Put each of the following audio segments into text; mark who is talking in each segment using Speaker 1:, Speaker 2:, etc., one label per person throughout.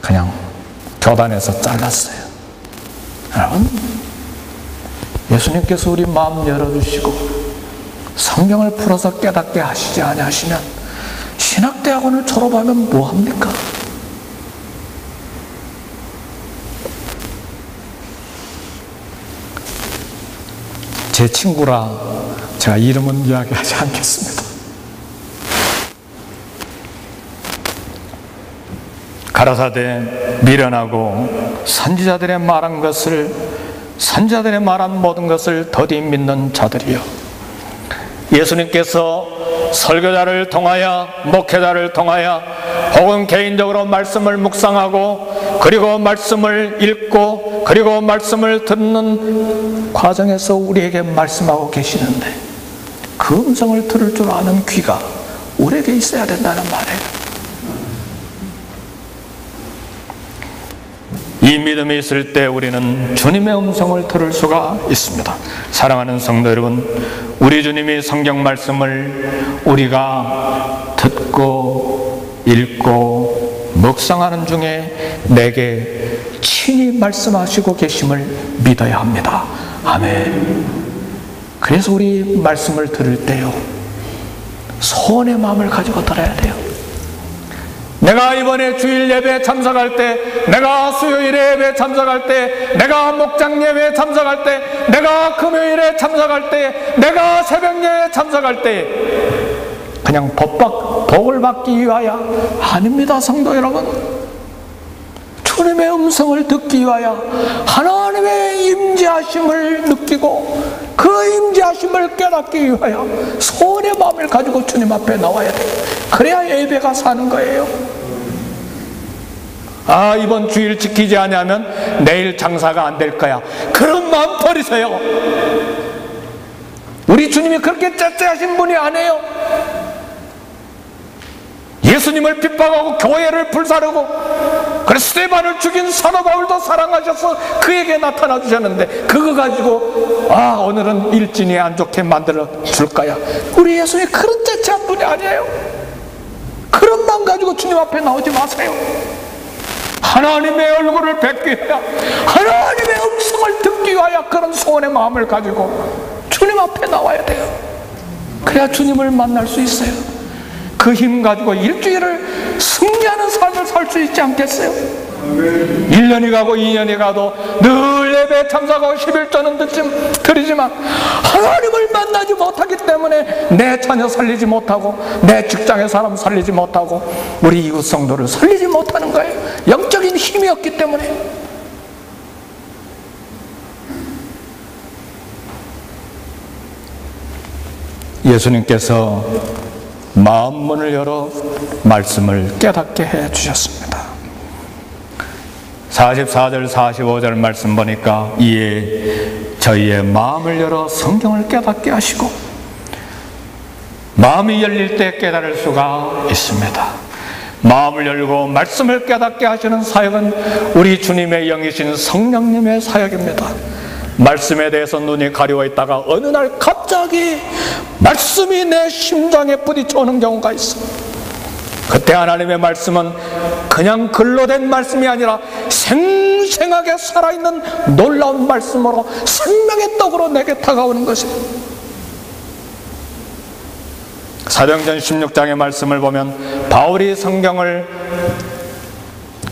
Speaker 1: 그냥 교단에서 잘랐어요. 여러분, 예수님께서 우리 마음 열어주시고 성경을 풀어서 깨닫게 하시지 아니하시면 신학대학원을 졸업하면 뭐합니까? 제 친구라 제가 이름은 이야기하지 않겠습니다. 가라사대 미련하고 선지자들의 말한 모든 것을 더디 믿는 자들이요, 예수님께서 설교자를 통하여 목회자를 통하여 혹은 개인적으로 말씀을 묵상하고 그리고 말씀을 읽고 그리고 말씀을 듣는 과정에서 우리에게 말씀하고 계시는데 그 음성을 들을 줄 아는 귀가 우리에게 있어야 된다는 말이에요. 이 믿음이 있을 때 우리는 주님의 음성을 들을 수가 있습니다. 사랑하는 성도 여러분, 우리 주님이 성경 말씀을 우리가 듣고 읽고 묵상하는 중에 내게 친히 말씀하시고 계심을 믿어야 합니다. 아멘. 그래서 우리 말씀을 들을 때요, 소원의 마음을 가지고 들어야 돼요. 내가 이번에 주일 예배에 참석할 때, 내가 수요일에 예배에 참석할 때, 내가 목장 예배에 참석할 때, 내가 금요일에 참석할 때, 내가 새벽 예배에 참석할 때 그냥 복을 받기 위하여 아닙니다. 성도 여러분, 주님의 음성을 듣기 위하여 하나님의 임재하심을 느끼고 그 임재하심을 깨닫기 위하여 소원의 마음을 가지고 주님 앞에 나와야 돼요. 그래야 예배가 사는 거예요. 아, 이번 주일 지키지 않으면 내일 장사가 안 될 거야, 그런 마음 버리세요. 우리 주님이 그렇게 째째하신 분이 아니에요. 예수님을 핍박하고 교회를 불사르고 그래서 스데반을 죽인 사도 바울도 사랑하셔서 그에게 나타나 주셨는데 그거 가지고 오늘은 일진이 안 좋게 만들어 줄 거야. 우리 예수님이 그런 째째한 분이 아니에요. 그런 마음 가지고 주님 앞에 나오지 마세요. 하나님의 얼굴을 뵙기 위하여, 하나님의 음성을 듣기 위하여 그런 소원의 마음을 가지고 주님 앞에 나와야 돼요. 그래야 주님을 만날 수 있어요. 그 힘 가지고 일주일을 승리하는 삶을 살 수 있지 않겠어요? 1년이 가고 2년이 가도 늘 예배에 참석하고 11조는 드리지만 하나님을 만나지 못하기 때문에 내 자녀 살리지 못하고 내 직장의 사람 살리지 못하고 우리 이웃 성도를 살리지 못하는 거예요. 영적인 힘이 없기 때문에. 예수님께서 마음문을 열어 말씀을 깨닫게 해 주셨습니다. 44절 45절 말씀 보니까 이에 저희의 마음을 열어 성경을 깨닫게 하시고, 마음이 열릴 때 깨달을 수가 있습니다. 마음을 열고 말씀을 깨닫게 하시는 사역은 우리 주님의 영이신 성령님의 사역입니다. 말씀에 대해서 눈이 가려워 있다가 어느 날 갑자기 말씀이 내 심장에 부딪혀오는 경우가 있어. 그때 하나님의 말씀은 그냥 글로 된 말씀이 아니라 생생하게 살아있는 놀라운 말씀으로 생명의 떡으로 내게 다가오는 것이에요. 사도행전 16장의 말씀을 보면 바울이 성경을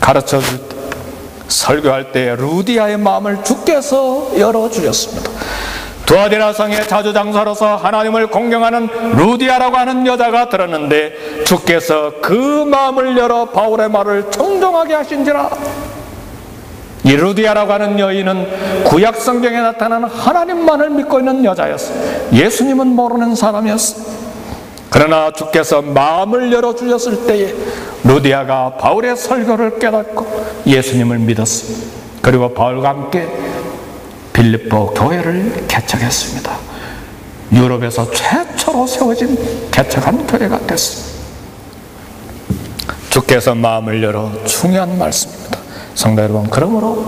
Speaker 1: 가르쳐줄 때, 설교할 때 루디아의 마음을 주께서 열어주셨습니다. 두아디라 성의 자주장사로서 하나님을 공경하는 루디아라고 하는 여자가 들었는데 주께서 그 마음을 열어 바울의 말을 청종하게 하신지라. 이 루디아라고 하는 여인은 구약 성경에 나타나는 하나님만을 믿고 있는 여자였어요. 예수님은 모르는 사람이었어요. 그러나 주께서 마음을 열어주셨을 때에 루디아가 바울의 설교를 깨닫고 예수님을 믿었어요. 그리고 바울과 함께 빌립보 교회를 개척했습니다. 유럽에서 최초로 세워진 개척한 교회가 됐습니다. 주께서 마음을 열어 중요한 말씀입니다. 성도 여러분, 그러므로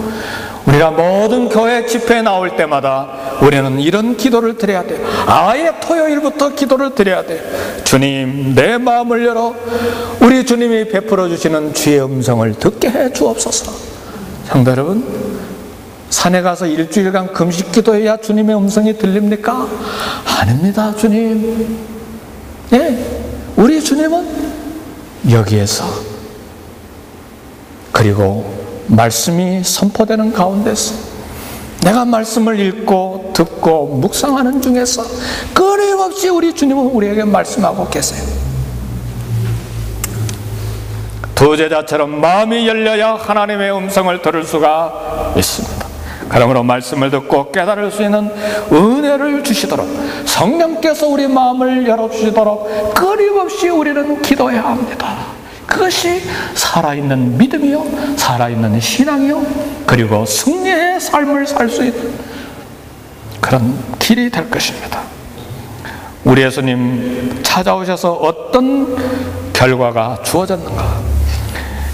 Speaker 1: 우리가 모든 교회 집회에 나올 때마다 우리는 이런 기도를 드려야 돼요. 아예 토요일부터 기도를 드려야 돼요. 주님, 내 마음을 열어 우리 주님이 베풀어 주시는 주의 음성을 듣게 해 주옵소서. 성도 여러분, 산에 가서 일주일간 금식 기도해야 주님의 음성이 들립니까? 아닙니다. 주님, 우리 주님은 여기에서, 그리고 말씀이 선포되는 가운데서, 내가 말씀을 읽고 듣고 묵상하는 중에서 끊임없이 우리 주님은 우리에게 말씀하고 계세요. 두 제자처럼 마음이 열려야 하나님의 음성을 들을 수가 있습니다. 그러므로 말씀을 듣고 깨달을 수 있는 은혜를 주시도록, 성령께서 우리 마음을 열어주시도록 끊임없이 우리는 기도해야 합니다. 그것이 살아있는 믿음이요, 살아있는 신앙이요, 그리고 승리의 삶을 살 수 있는 그런 길이 될 것입니다. 우리 예수님 찾아오셔서 어떤 결과가 주어졌는가?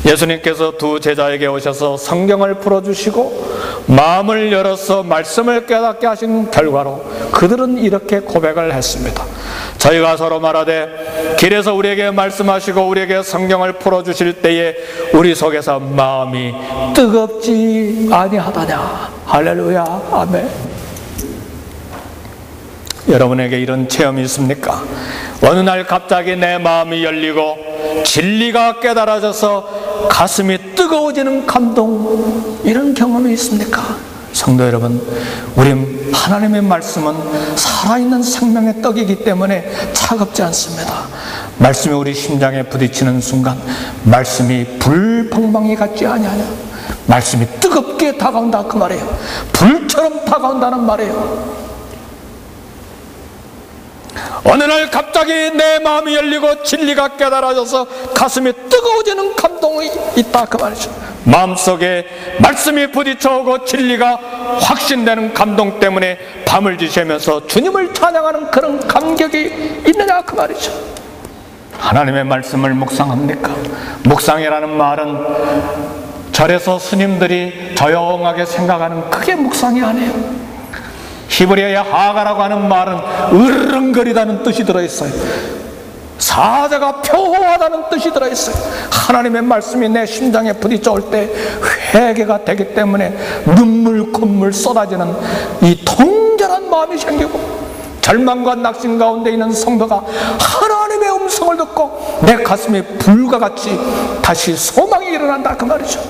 Speaker 1: 예수님께서 두 제자에게 오셔서 성경을 풀어주시고 마음을 열어서 말씀을 깨닫게 하신 결과로 그들은 이렇게 고백을 했습니다. 저희가 서로 말하되 길에서 우리에게 말씀하시고 우리에게 성경을 풀어주실 때에 우리 속에서 마음이 뜨겁지 아니하다냐. 할렐루야, 아멘. 여러분에게 이런 체험이 있습니까? 어느 날 갑자기 내 마음이 열리고 진리가 깨달아져서 가슴이 뜨거워지는 감동, 이런 경험이 있습니까? 성도 여러분, 우리 하나님의 말씀은 살아있는 생명의 떡이기 때문에 차갑지 않습니다. 말씀이 우리 심장에 부딪히는 순간 말씀이 불방망이 같지 아니하냐. 말씀이 뜨겁게 다가온다, 그 말이에요. 불처럼 다가온다는 말이에요. 어느 날 갑자기 내 마음이 열리고 진리가 깨달아져서 가슴이 뜨거워지는 감동이 있다, 그 말이죠. 마음속에 말씀이 부딪혀오고 진리가 확신되는 감동 때문에 밤을 지새면서 주님을 찬양하는 그런 감격이 있느냐, 그 말이죠. 하나님의 말씀을 묵상합니까? 묵상이라는 말은 절에서 스님들이 조용하게 생각하는 그게 묵상이 아니에요. 히브리어의 하가라고 하는 말은 으르렁거리다는 뜻이 들어있어요. 사자가 표호하다는 뜻이 들어있어요. 하나님의 말씀이 내 심장에 부딪혀올 때 회개가 되기 때문에 눈물 콧물 쏟아지는 이 통절한 마음이 생기고, 절망과 낙심 가운데 있는 성도가 하나님의 음성을 듣고 내 가슴에 불과 같이 다시 소망이 일어난다, 그 말이죠.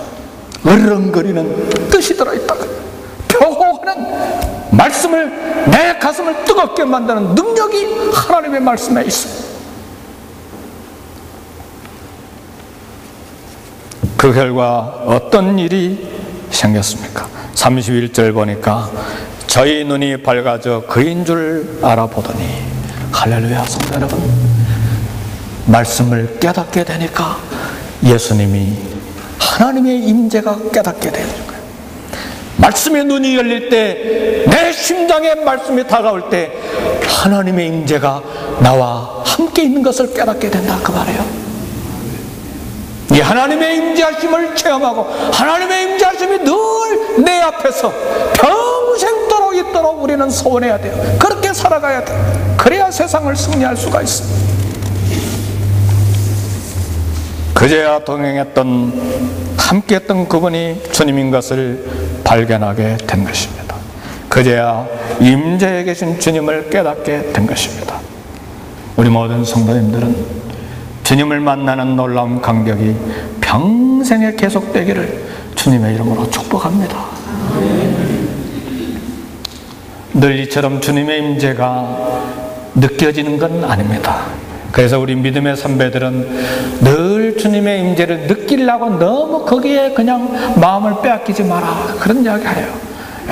Speaker 1: 으르렁거리는 뜻이 들어있다. 표호하는 말씀을, 내 가슴을 뜨겁게 만드는 능력이 하나님의 말씀에 있습니다. 그 결과 어떤 일이 생겼습니까? 31절 보니까 저희 눈이 밝아져 그인 줄 알아보더니, 할렐루야, 성도 여러분, 말씀을 깨닫게 되니까 예수님이, 하나님의 임재가 깨닫게 되는 거예요. 말씀의 눈이 열릴 때, 내 심장에 말씀이 다가올 때 하나님의 임재가 나와 함께 있는 것을 깨닫게 된다, 그 말이에요. 이 하나님의 임재하심을 체험하고 하나님의 임재하심이 늘 내 앞에서 평생도록 있도록 우리는 소원해야 돼요. 그렇게 살아가야 돼요. 그래야 세상을 승리할 수가 있습니다. 그제야 동행했던, 함께했던 그분이 주님인 것을 발견하게 된 것입니다. 그제야 임재에 계신 주님을 깨닫게 된 것입니다. 우리 모든 성도님들은 주님을 만나는 놀라운 감격이 평생에 계속되기를 주님의 이름으로 축복합니다. 늘 이처럼 주님의 임재가 느껴지는 건 아닙니다. 그래서 우리 믿음의 선배들은 늘 주님의 임재를 느끼려고 너무 거기에 그냥 마음을 빼앗기지 마라, 그런 이야기해요.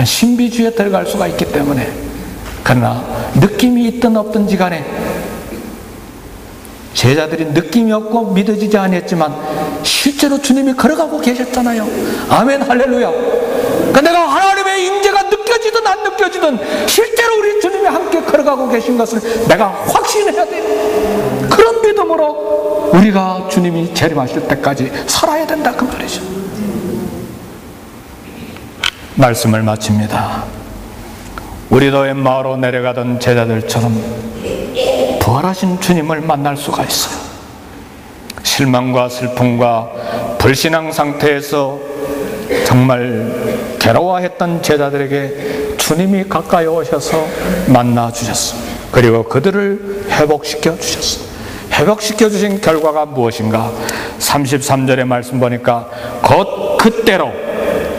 Speaker 1: 신비주의에 들어갈 수가 있기 때문에. 그러나 느낌이 있든 없든지 간에 제자들이 느낌이 없고 믿어지지 않았지만 실제로 주님이 걸어가고 계셨잖아요. 아멘, 할렐루야. 그러니까 내가 하나님의 임재가 느껴지든 안 느껴지든 실제로 우리 주님이 함께 걸어가고 계신 것을 내가 확신해야 돼요. 그런 믿음으로 우리가 주님이 재림하실 때까지 살아야 된다, 그 말이죠. 말씀을 마칩니다. 우리도 엠마오로 내려가던 제자들처럼 부활하신 주님을 만날 수가 있어요. 실망과 슬픔과 불신앙 상태에서 정말 괴로워했던 제자들에게 주님이 가까이 오셔서 만나 주셨어요. 그리고 그들을 회복시켜 주셨어요. 회복시켜 주신 결과가 무엇인가? 33절의 말씀 보니까 곧 그때로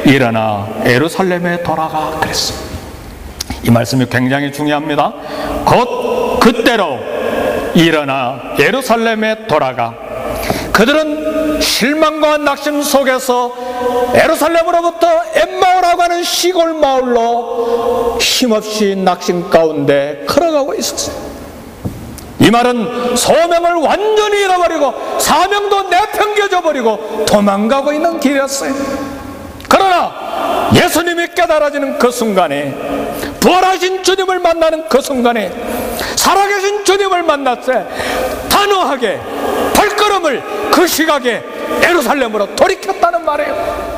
Speaker 1: 일어나 예루살렘에 돌아가 그랬어요. 이 말씀이 굉장히 중요합니다. 곧 그때로 일어나 예루살렘에 돌아가. 그들은 실망과 낙심 속에서 예루살렘으로부터 엠마오라고 하는 시골 마을로 힘없이 낙심 가운데 걸어가고 있었어요. 이 말은 소명을 완전히 잃어버리고 사명도 내팽겨져 버리고 도망가고 있는 길이었어요. 그러나 예수님이 깨달아지는 그 순간에, 부활하신 주님을 만나는 그 순간에, 살아계신 주님을 만났을 때 단호하게 발걸음을 그 시각에 예루살렘으로 돌이켰다는 말이에요.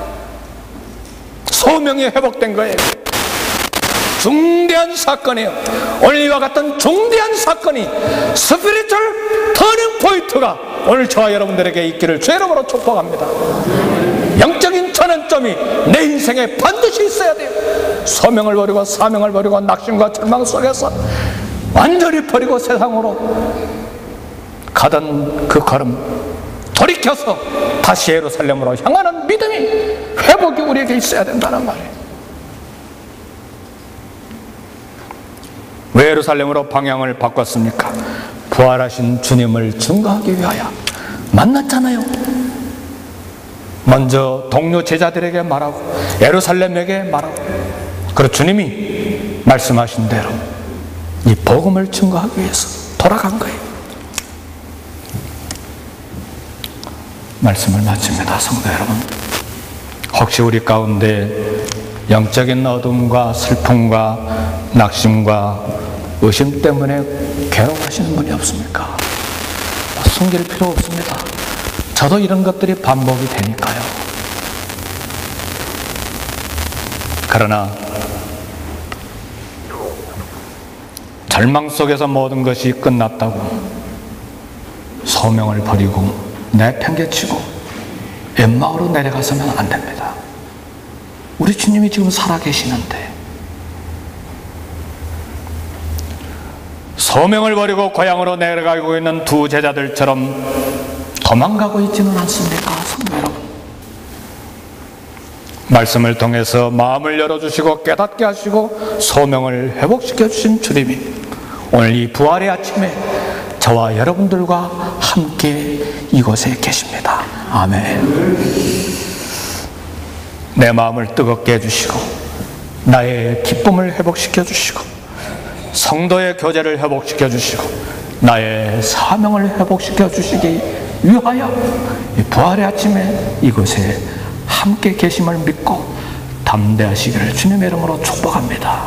Speaker 1: 소명이 회복된 거예요. 중대한 사건이에요. 오늘 이와 같은 중대한 사건이, 스피리추얼 터닝 포인트가 오늘 저와 여러분들에게 있기를 주의 이름으로 축복합니다. 영적인 전환점이 내 인생에 반드시 있어야 돼요. 소명을 버리고 사명을 버리고 낙심과 절망 속에서 완전히 버리고 세상으로 가던 그 걸음 돌이켜서 다시 예루살렘으로 향하는 믿음이, 회복이 우리에게 있어야 된다는 말이에요. 왜 예루살렘으로 방향을 바꿨습니까? 부활하신 주님을 증거하기 위하여 만났잖아요. 먼저 동료 제자들에게 말하고 예루살렘에게 말하고, 그리고 주님이 말씀하신 대로 이 복음을 증거하기 위해서 돌아간 거예요. 말씀을 마칩니다. 성도 여러분, 혹시 우리 가운데 영적인 어둠과 슬픔과 낙심과 의심 때문에 괴로워하시는 분이 없습니까? 숨길 필요 없습니다. 저도 이런 것들이 반복이 되니까요. 그러나 절망 속에서 모든 것이 끝났다고 소명을 버리고 내팽개치고 엠마오로 내려가서는 안 됩니다. 우리 주님이 지금 살아계시는데 소명을 버리고 고향으로 내려가고 있는 두 제자들처럼 도망가고 있지는 않습니까? 성도 여러분, 말씀을 통해서 마음을 열어주시고 깨닫게 하시고 소명을 회복시켜 주신 주님이 오늘 이 부활의 아침에 저와 여러분들과 함께 이곳에 계십니다. 아멘. 내 마음을 뜨겁게 해주시고 나의 기쁨을 회복시켜 주시고 성도의 교제를 회복시켜 주시고 나의 사명을 회복시켜 주시기 위하여 이 부활의 아침에 이곳에 함께 계심을 믿고 담대하시기를 주님의 이름으로 축복합니다.